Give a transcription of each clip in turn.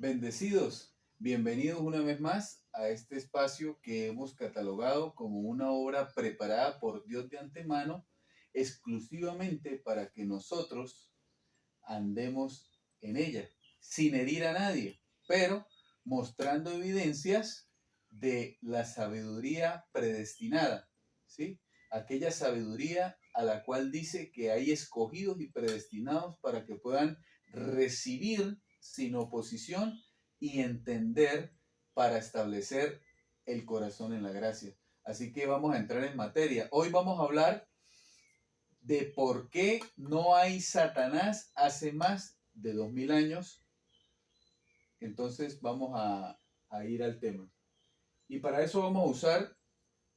Bendecidos, bienvenidos una vez más a este espacio que hemos catalogado como una obra preparada por Dios de antemano, exclusivamente para que nosotros andemos en ella, sin herir a nadie, pero mostrando evidencias de la sabiduría predestinada, ¿sí? Aquella sabiduría a la cual dice que hay escogidos y predestinados para que puedan recibir sin oposición y entender para establecer el corazón en la gracia. Así que vamos a entrar en materia. Hoy vamos a hablar de por qué no hay Satanás hace más de 2000 años. Entonces vamos a ir al tema. Y para eso vamos a usar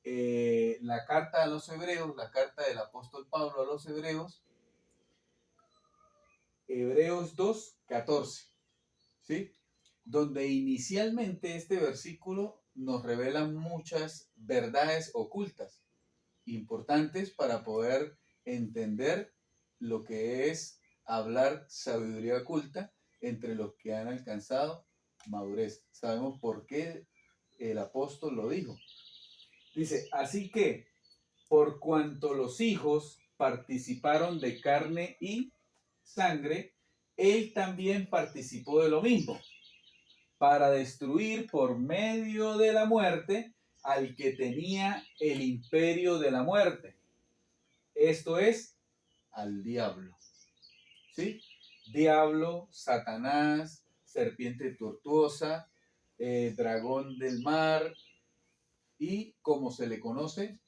la carta a los hebreos, la carta del apóstol Pablo a los hebreos, Hebreos 2:14, ¿sí? Donde inicialmente este versículo nos revela muchas verdades ocultas, importantes para poder entender lo que es hablar sabiduría oculta entre los que han alcanzado madurez. Sabemos por qué el apóstol lo dijo. Dice, así que por cuanto los hijos participaron de carne y sangre, él también participó de lo mismo, para destruir por medio de la muerte al que tenía el imperio de la muerte. Esto es, al diablo. ¿Sí? Diablo, Satanás, serpiente tortuosa, dragón del mar y como se le conoce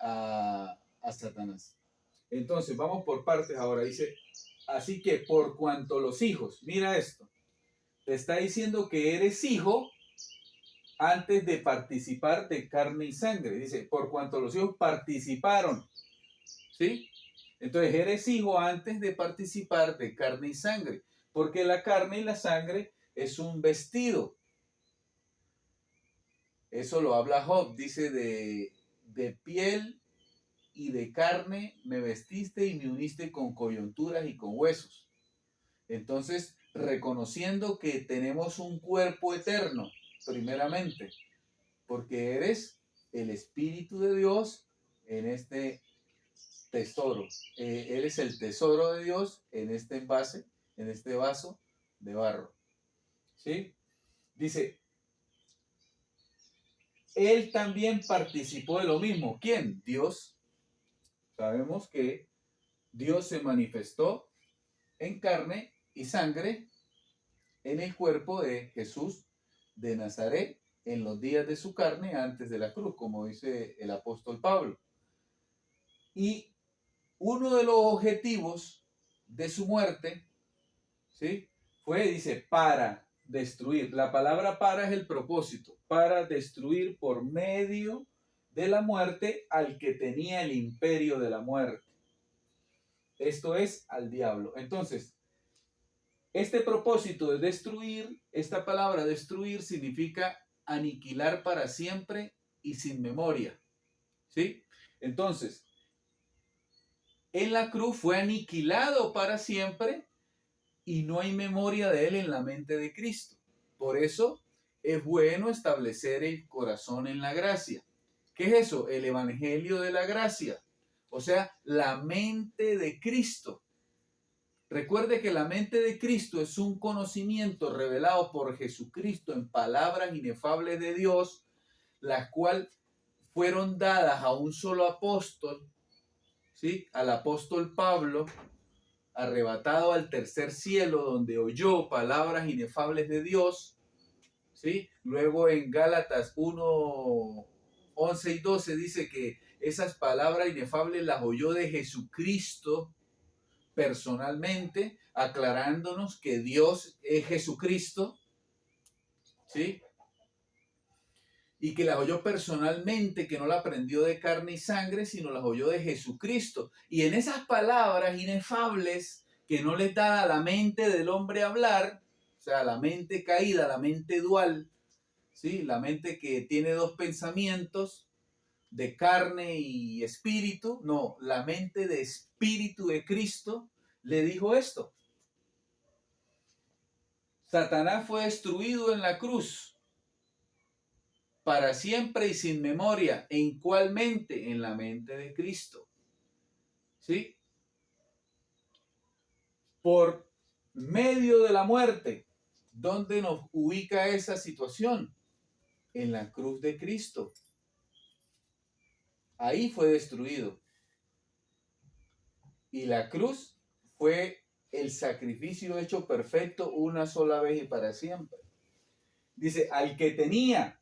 a Satanás. Entonces, vamos por partes ahora. Dice, así que por cuanto los hijos, mira esto, te está diciendo que eres hijo antes de participar de carne y sangre. Dice, por cuanto los hijos participaron, ¿sí? Entonces eres hijo antes de participar de carne y sangre, porque la carne y la sangre es un vestido. Eso lo habla Job, dice de piel y de carne me vestiste y me uniste con coyunturas y con huesos. Entonces, reconociendo que tenemos un cuerpo eterno, primeramente, porque eres el Espíritu de Dios en este tesoro. Eres el tesoro de Dios en este envase, en este vaso de barro. ¿Sí? Dice, él también participó de lo mismo. ¿Quién? Dios. Sabemos que Dios se manifestó en carne y sangre en el cuerpo de Jesús de Nazaret en los días de su carne antes de la cruz, como dice el apóstol Pablo. Y uno de los objetivos de su muerte, ¿sí? Dice, para destruir. La palabra para es el propósito, para destruir por medio de la muerte al que tenía el imperio de la muerte. Esto es, al diablo. Entonces, este propósito de destruir, esta palabra destruir significa aniquilar para siempre y sin memoria. ¿Sí? Entonces, en la cruz fue aniquilado para siempre y no hay memoria de él en la mente de Cristo. Por eso es bueno establecer el corazón en la gracia. ¿Qué es eso? El evangelio de la gracia. O sea, la mente de Cristo. Recuerde que la mente de Cristo es un conocimiento revelado por Jesucristo en palabras inefables de Dios, las cuales fueron dadas a un solo apóstol, ¿sí? Al apóstol Pablo, arrebatado al tercer cielo, donde oyó palabras inefables de Dios, ¿sí? Luego en Gálatas 1, 11 y 12 dice que esas palabras inefables las oyó de Jesucristo personalmente, aclarándonos que Dios es Jesucristo, ¿sí? Y que las oyó personalmente, que no la aprendió de carne y sangre, sino las oyó de Jesucristo. Y en esas palabras inefables que no les da a la mente del hombre hablar, o sea, la mente caída, la mente dual, ¿sí? La mente que tiene dos pensamientos, de carne y espíritu, no, la mente de espíritu de Cristo le dijo esto. Satanás fue destruido en la cruz para siempre y sin memoria. ¿En cuál mente? En la mente de Cristo. ¿Sí? Por medio de la muerte. ¿Dónde nos ubica esa situación? En la cruz de Cristo. Ahí fue destruido. Y la cruz fue el sacrificio hecho perfecto una sola vez y para siempre. Dice, al que tenía,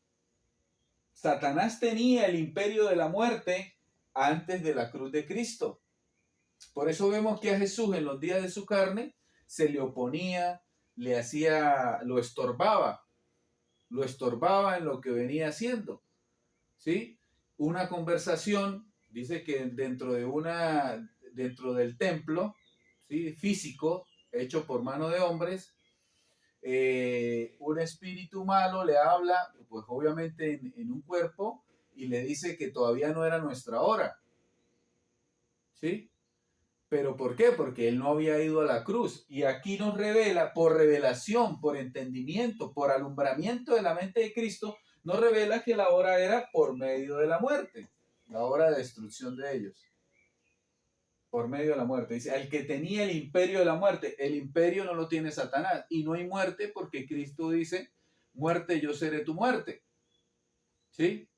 Satanás tenía el imperio de la muerte antes de la cruz de Cristo. Por eso vemos que a Jesús en los días de su carne se le oponía, le hacía, lo estorbaba en lo que venía haciendo. ¿Sí? Una conversación, dice que dentro del templo, ¿sí? Físico, hecho por mano de hombres, un espíritu malo le habla, pues obviamente en un cuerpo, y le dice que todavía no era nuestra hora. ¿Sí? ¿Pero por qué? Porque él no había ido a la cruz. Y aquí nos revela, por revelación, por entendimiento, por alumbramiento de la mente de Cristo, nos revela que la hora era por medio de la muerte, la hora de destrucción de ellos. Por medio de la muerte. Dice, al que tenía el imperio de la muerte, el imperio no lo tiene Satanás. Y no hay muerte porque Cristo dice, muerte, yo seré tu muerte. ¿Sí?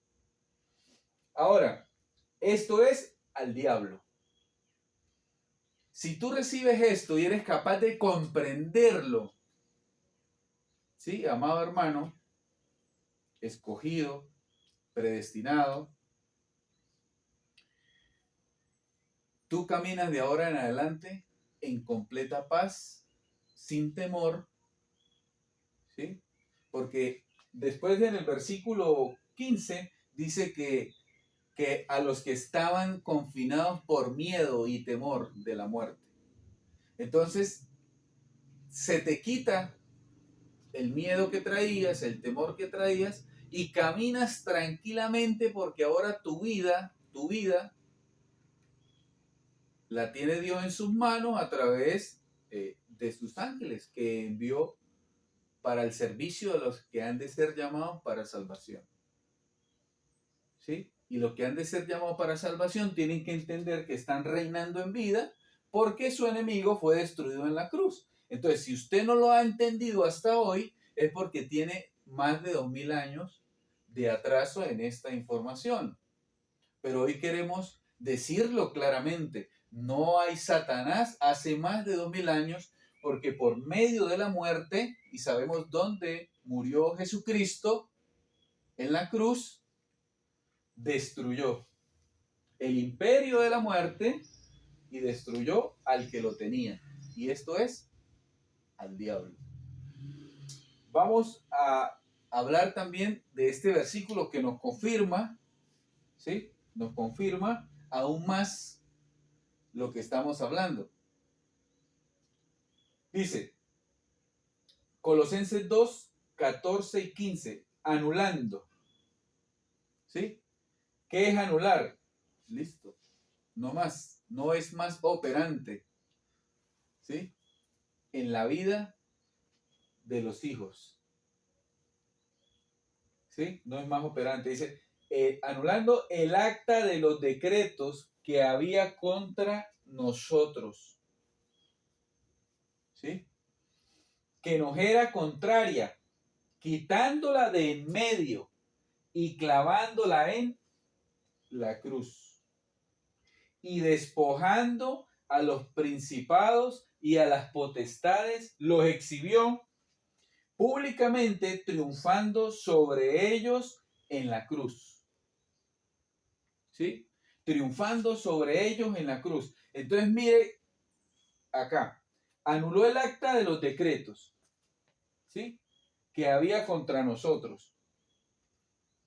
Ahora, esto es al diablo. Si tú recibes esto y eres capaz de comprenderlo, ¿sí? Amado hermano, escogido, predestinado, tú caminas de ahora en adelante en completa paz, sin temor, ¿sí? Porque después en el versículo 15 dice que a los que estaban confinados por miedo y temor de la muerte. Entonces, se te quita el miedo que traías, el temor que traías, y caminas tranquilamente porque ahora tu vida la tiene Dios en sus manos a través de sus ángeles que envió para el servicio de los que han de ser llamados para salvación. ¿Sí? Y los que han de ser llamados para salvación tienen que entender que están reinando en vida porque su enemigo fue destruido en la cruz. Entonces, si usted no lo ha entendido hasta hoy, es porque tiene más de 2000 años de atraso en esta información. Pero hoy queremos decirlo claramente. No hay Satanás hace más de 2000 años porque por medio de la muerte, y sabemos dónde murió Jesucristo, en la cruz, destruyó el imperio de la muerte y destruyó al que lo tenía. Y esto es al diablo. Vamos a hablar también de este versículo que nos confirma, ¿sí? Nos confirma aún más lo que estamos hablando. Dice, Colosenses 2, 14 y 15, anulando. ¿Sí? ¿Qué es anular? Listo. No más. No es más operante. ¿Sí? En la vida de los hijos. ¿Sí? No es más operante. Dice, anulando el acta de los decretos que había contra nosotros. ¿Sí? Que nos era contraria, quitándola de en medio y clavándola en la cruz. Y despojando a los principados y a las potestades, los exhibió públicamente, triunfando sobre ellos en la cruz. ¿Sí? Triunfando sobre ellos en la cruz. Entonces mire acá, anuló el acta de los decretos, ¿sí? Que había contra nosotros,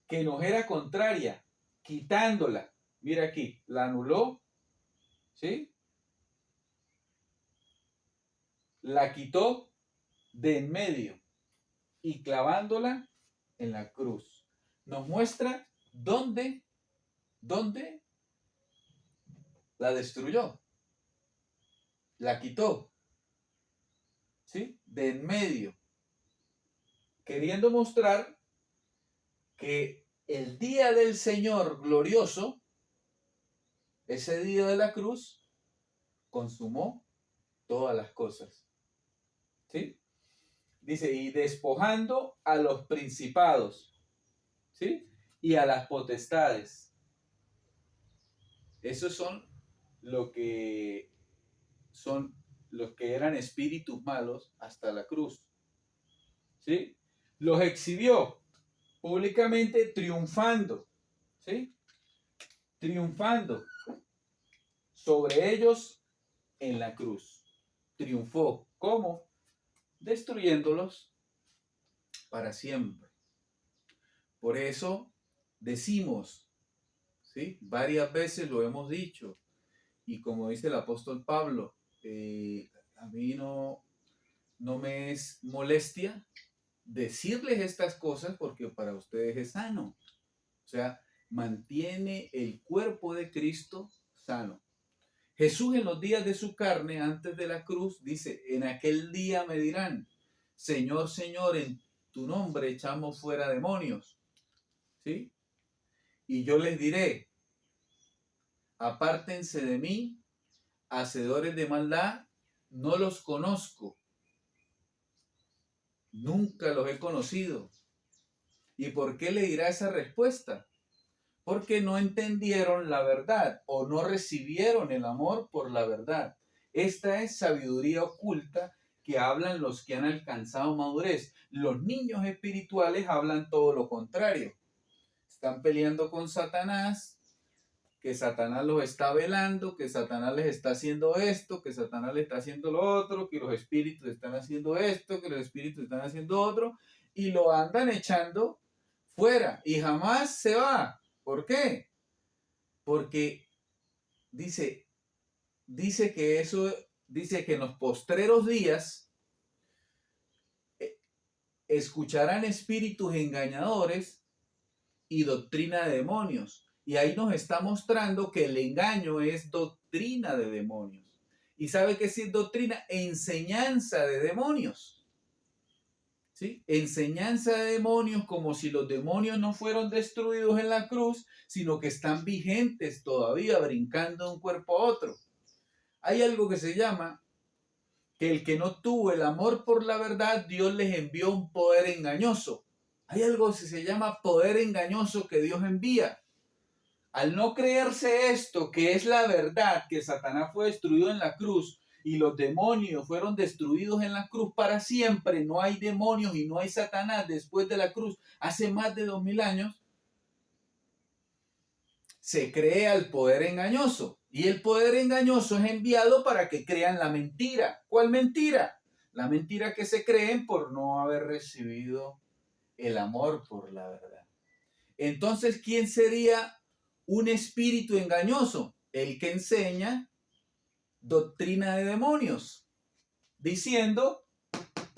que nos era contraria, quitándola. Mira aquí, la anuló, ¿sí? La quitó de en medio y clavándola en la cruz. Nos muestra dónde la destruyó, la quitó, ¿sí? De en medio. queriendo mostrar que el día del Señor glorioso, ese día de la cruz, consumó todas las cosas. ¿Sí? Dice, y despojando a los principados, ¿sí? Y a las potestades. Esos son los que eran espíritus malos hasta la cruz. ¿Sí? Los exhibió públicamente triunfando. ¿Sí? Triunfando sobre ellos en la cruz. Triunfó. ¿Cómo? Destruyéndolos para siempre. Por eso decimos, ¿sí? Varias veces lo hemos dicho, y como dice el apóstol Pablo, a mí no me es molestia decirles estas cosas porque para ustedes es sano. O sea, mantiene el cuerpo de Cristo sano. Jesús en los días de su carne, antes de la cruz, dice, en aquel día me dirán, Señor, Señor, en tu nombre echamos fuera demonios. ¿Sí? Y yo les diré, apártense de mí, hacedores de maldad, no los conozco. Nunca los he conocido. ¿Y por qué le dirá esa respuesta? Porque no entendieron la verdad o no recibieron el amor por la verdad. Esta es sabiduría oculta que hablan los que han alcanzado madurez. Los niños espirituales hablan todo lo contrario. Están peleando con Satanás, que Satanás los está velando, que Satanás les está haciendo esto, que Satanás les está haciendo lo otro, que los espíritus están haciendo esto, que los espíritus están haciendo otro, y lo andan echando fuera y jamás se va. ¿Por qué? Porque dice que en los postreros días escucharán espíritus engañadores y doctrina de demonios. Y ahí nos está mostrando que el engaño es doctrina de demonios. ¿Y sabe qué es doctrina? Enseñanza de demonios. ¿Sí? Enseñanza de demonios, como si los demonios no fueron destruidos en la cruz, sino que están vigentes todavía, brincando de un cuerpo a otro. Hay algo que se llama que el que no tuvo el amor por la verdad, Dios les envió un poder engañoso. Hay algo que se llama poder engañoso que Dios envía. Al no creerse esto, que es la verdad, que Satanás fue destruido en la cruz y los demonios fueron destruidos en la cruz para siempre, no hay demonios y no hay Satanás después de la cruz, hace más de 2000 años, se crea el poder engañoso. Y el poder engañoso es enviado para que crean la mentira. ¿Cuál mentira? La mentira que se creen por no haber recibido el amor por la verdad. Entonces, ¿quién sería un espíritu engañoso? El que enseña doctrina de demonios, diciendo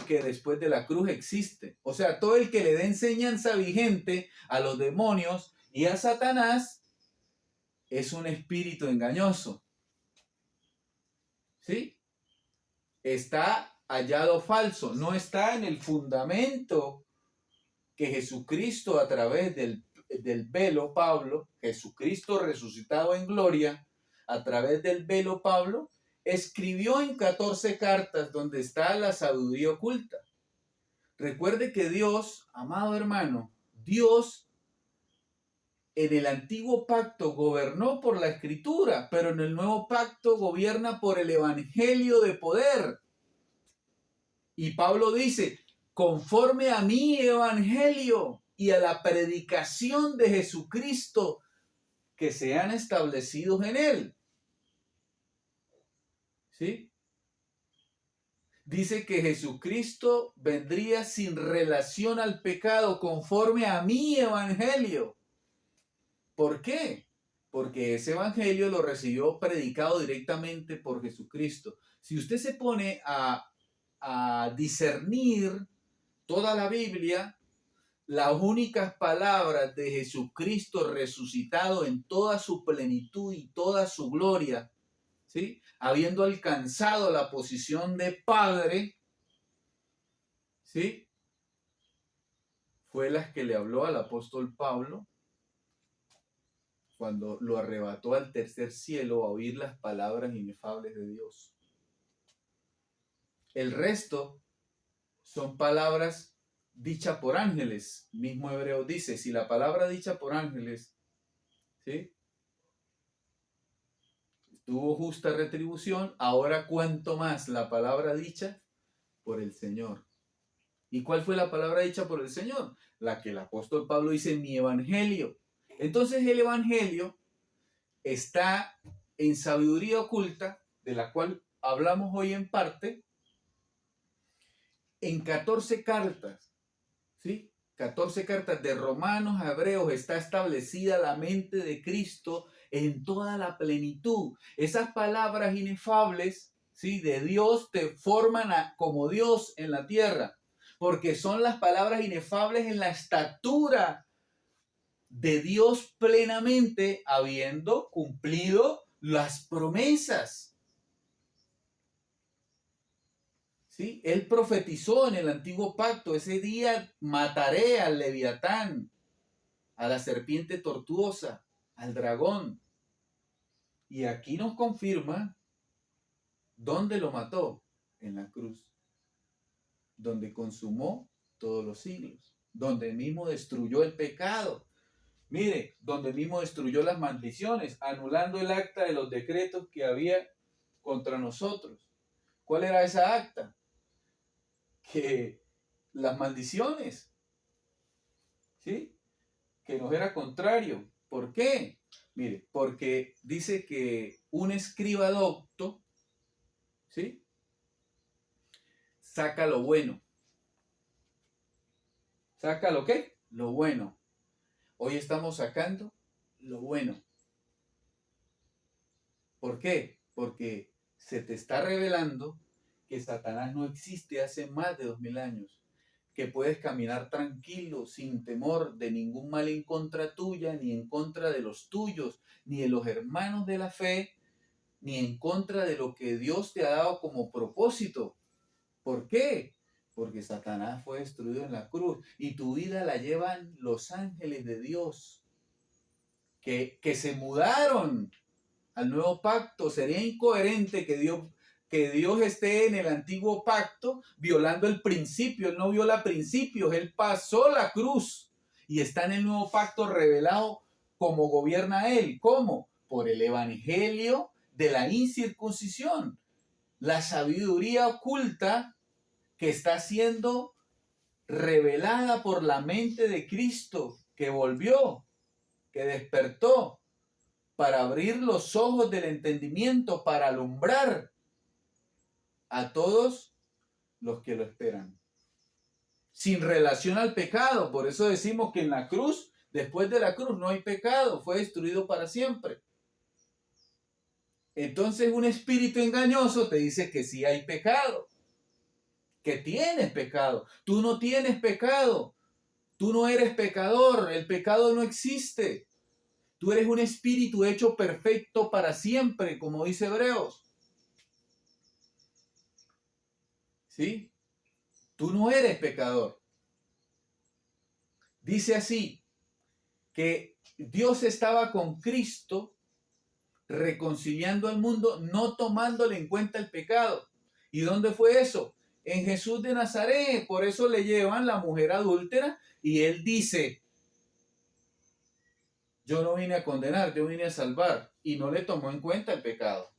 que después de la cruz existe. O sea, todo el que le dé enseñanza vigente a los demonios y a Satanás es un espíritu engañoso. ¿Sí? Está hallado falso, no está en el fundamento que Jesucristo a través del velo Pablo, Jesucristo resucitado en gloria, a través del velo Pablo, escribió en 14 cartas donde está la sabiduría oculta. Recuerde que Dios, amado hermano, Dios en el antiguo pacto gobernó por la escritura, pero en el nuevo pacto gobierna por el evangelio de poder. Y Pablo dice, conforme a mi evangelio y a la predicación de Jesucristo que se han establecido en él. ¿Sí? Dice que Jesucristo vendría sin relación al pecado conforme a mi evangelio. ¿Por qué? Porque ese evangelio lo recibió predicado directamente por Jesucristo. Si usted se pone a discernir toda la Biblia, las únicas palabras de Jesucristo resucitado en toda su plenitud y toda su gloria, ¿sí? Habiendo alcanzado la posición de Padre, ¿sí? fue la que le habló al apóstol Pablo cuando lo arrebató al tercer cielo a oír las palabras inefables de Dios. El resto son palabras dichas por ángeles. Mismo Hebreo dice, si la palabra dicha por ángeles, ¿sí?, tuvo justa retribución, ahora cuánto más la palabra dicha por el Señor. ¿Y cuál fue la palabra dicha por el Señor? La que el apóstol Pablo dice, mi evangelio. Entonces el evangelio está en sabiduría oculta, de la cual hablamos hoy en parte, en 14 cartas, ¿sí? 14 cartas de Romanos a Hebreos está establecida la mente de Cristo en toda la plenitud. Esas palabras inefables, ¿sí?, de Dios te forman como Dios en la tierra, porque son las palabras inefables en la estatura de Dios plenamente, habiendo cumplido las promesas. ¿Sí? Él profetizó en el antiguo pacto, ese día mataré al leviatán, a la serpiente tortuosa, al dragón. Y aquí nos confirma dónde lo mató, en la cruz, donde consumó todos los siglos, donde mismo destruyó el pecado. Mire, donde mismo destruyó las maldiciones, anulando el acta de los decretos que había contra nosotros. ¿Cuál era esa acta? Que las maldiciones, ¿sí?, que nos era contrario. ¿Por qué? Mire, porque dice que un escriba docto, ¿sí?, saca lo bueno. ¿Saca lo qué? Lo bueno. Hoy estamos sacando lo bueno. ¿Por qué? Porque se te está revelando que Satanás no existe hace más de 2000 años, que puedes caminar tranquilo, sin temor de ningún mal en contra tuya, ni en contra de los tuyos, ni de los hermanos de la fe, ni en contra de lo que Dios te ha dado como propósito. ¿Por qué? Porque Satanás fue destruido en la cruz y tu vida la llevan los ángeles de Dios, que se mudaron al nuevo pacto. Sería incoherente que Dios esté en el antiguo pacto violando el principio. Él no viola principios, Él pasó la cruz y está en el nuevo pacto revelado como gobierna Él. ¿Cómo? Por el evangelio de la incircuncisión, la sabiduría oculta que está siendo revelada por la mente de Cristo, que volvió, que despertó, para abrir los ojos del entendimiento, para alumbrar a todos los que lo esperan. Sin relación al pecado. Por eso decimos que en la cruz, después de la cruz, no hay pecado. Fue destruido para siempre. Entonces un espíritu engañoso te dice que sí hay pecado, que tienes pecado. Tú no tienes pecado. Tú no eres pecador. El pecado no existe. Tú eres un espíritu hecho perfecto para siempre, como dice Hebreos. ¿Sí? Tú no eres pecador. Dice así, que Dios estaba con Cristo reconciliando al mundo, no tomándole en cuenta el pecado. ¿Y dónde fue eso? En Jesús de Nazaret. Por eso le llevan la mujer adúltera y él dice, yo no vine a condenar, yo vine a salvar. Y no le tomó en cuenta el pecado.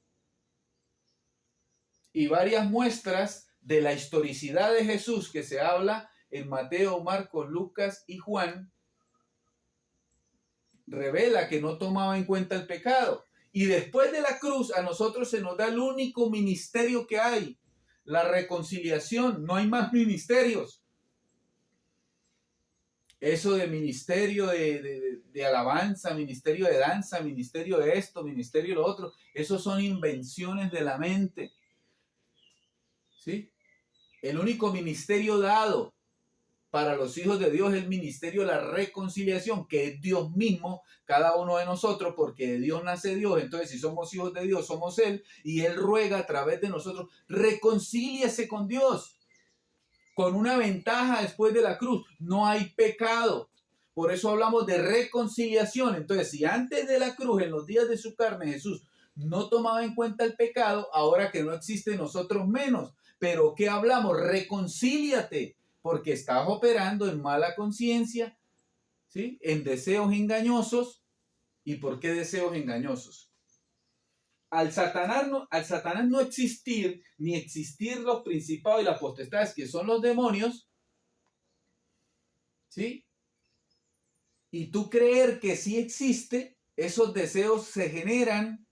Y varias muestras de la historicidad de Jesús que se habla en Mateo, Marcos, Lucas y Juan, revela que no tomaba en cuenta el pecado. Y después de la cruz a nosotros se nos da el único ministerio que hay, la reconciliación. No hay más ministerios. Eso de ministerio de alabanza, ministerio de danza, ministerio de esto, ministerio de lo otro, eso son invenciones de la mente. ¿Sí? El único ministerio dado para los hijos de Dios es el ministerio de la reconciliación, que es Dios mismo, cada uno de nosotros, porque de Dios nace Dios. Entonces, si somos hijos de Dios, somos Él, y Él ruega a través de nosotros, reconcíliese con Dios. con una ventaja después de la cruz. No hay pecado. Por eso hablamos de reconciliación. Entonces, si antes de la cruz, en los días de su carne, Jesús no tomaba en cuenta el pecado, ahora que no existe, nosotros menos. Pero ¿qué hablamos? Reconcíliate, porque estás operando en mala conciencia, ¿sí? En deseos engañosos. ¿Y por qué deseos engañosos? Al Satanás no existir, ni existir los principados y las potestades, que son los demonios, ¿sí? Y tú creer que sí existe, esos deseos se generan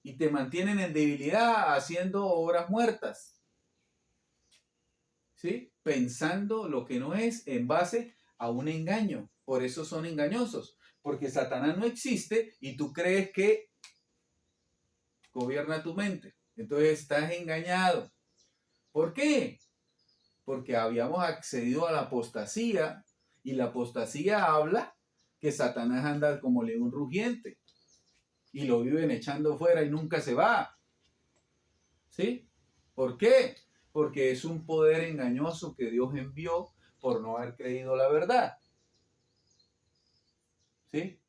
y te mantienen en debilidad haciendo obras muertas, ¿sí? Pensando lo que no es en base a un engaño. Por eso son engañosos, porque Satanás no existe y tú crees que gobierna tu mente. Entonces estás engañado. ¿Por qué? Porque habíamos accedido a la apostasía y la apostasía habla que Satanás anda como león rugiente y lo viven echando fuera y nunca se va. ¿Sí? ¿Por qué? Porque es un poder engañoso que Dios envió por no haber creído la verdad. ¿Sí?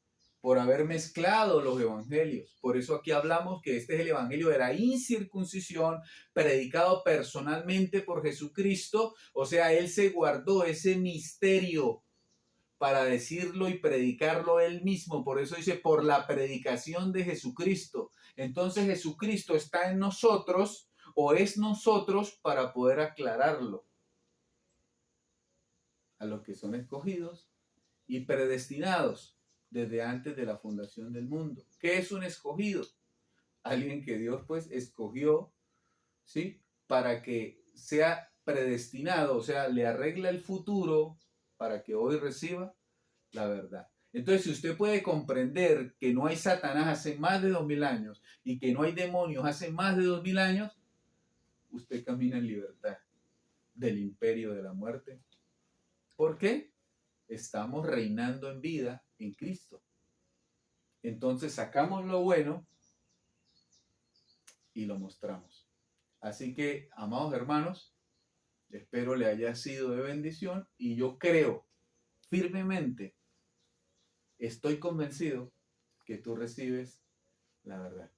Por haber mezclado los evangelios. Por eso aquí hablamos que este es el evangelio de la incircuncisión, predicado personalmente por Jesucristo. O sea, Él se guardó ese misterio para decirlo y predicarlo Él mismo. Por eso dice, por la predicación de Jesucristo. Entonces Jesucristo está en nosotros o es nosotros para poder aclararlo a los que son escogidos y predestinados desde antes de la fundación del mundo. ¿Qué es un escogido? Alguien que Dios pues escogió, ¿sí? Para que sea predestinado, o sea, le arregla el futuro para que hoy reciba la verdad. Entonces, si usted puede comprender que no hay Satanás hace más de 2000 años y que no hay demonios hace más de 2000 años, usted camina en libertad del imperio de la muerte. ¿Por qué? Estamos reinando en vida en Cristo. Entonces sacamos lo bueno y lo mostramos. Así que, amados hermanos, espero le haya sido de bendición y yo creo firmemente, estoy convencido que tú recibes la verdad.